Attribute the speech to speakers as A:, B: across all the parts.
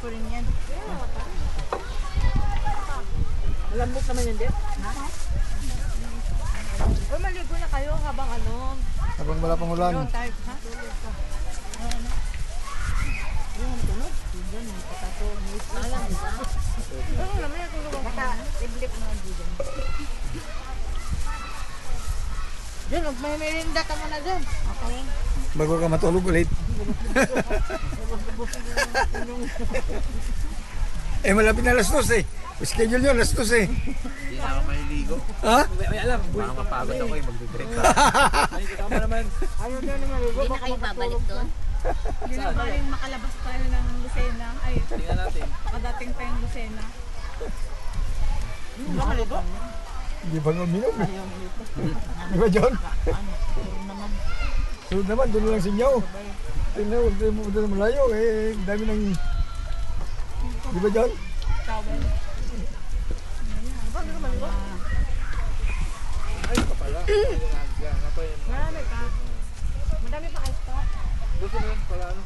A: ko rin yan.
B: Malambot naman yan, Dep.
A: O, maligo na kayo habang ano.
C: Habang wala pang ulan.
A: Yung tayo, ha? Oo, naman yung tulungan ko.
D: Naka-iblip mo ang dito.
A: Diyan, may merinda ka muna dyan.
D: Okay.
C: Bago ka matulog ulit. Eh malapit na alas 2 eh. Schedule yun alas 2 eh.
E: Hindi na ako mahiligo.
C: Ha?
B: May alam.
E: Baka mapagod ako eh, magdidrink ka.
B: Ay, tama naman.
A: Ayaw na naman maligo.
D: Hindi na kayo babalik doon.
A: Hindi na ba yung makalabas tayo ng Lucena? Ay,
B: Tingnan natin.
A: makadating tayong Lucena.
D: Hindi ka maligo.
C: Hindi ba nga uminom eh? Di ba John? Sunod naman, doon lang sinyaw. Tingnan, huwag tayo pupunta na malayo eh. Dami ng... Di ba John?
A: Towel.
B: Ay, pa pala. Yan, ako yun.
A: Marami ka. Madami pa ice pa.
B: Gusto mo yun pala ano?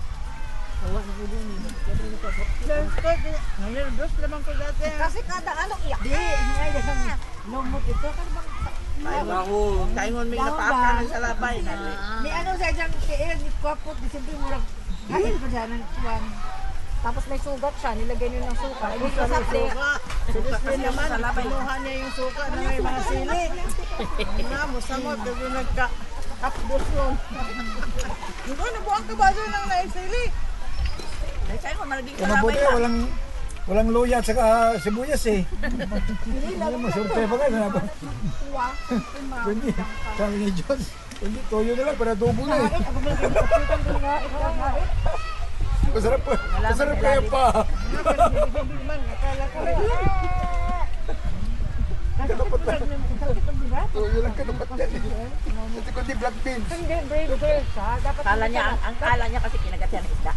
A: Nervous naman ko dati.
D: Kasi kada ano, iyak.
A: Di, ngayon. Lumot ito.
E: Ay, baho. Taingon may napaakan sa labay.
A: Ni ano sa dyan, tiil, ni Kwapot, di siyempre murag. Hain ko dyan ng tuwan.
D: Tapos may sugat siya, nilagay niyo ng suka. Ay,
A: Sa suka. Si Disney naman, kinuha niya yung suka na may mga sili. Nga, musamot, kasi nagka-hapdos yun. Hindi, nabuang ka ba doon ng naisili?
E: Ay, tayo ko malaging
C: Kung mabuti, walang luya at saka sibuyas eh. Hindi mo, surte pa ka. Hindi, sabi ni John, hindi, toyo na lang para tubo na eh. Masarap pa, masarap kaya pa. Kanapat na. Toyo lang kanapat yan eh. Ito kundi black beans.
D: Kala niya, ang kala niya kasi kinagat yan ng isda.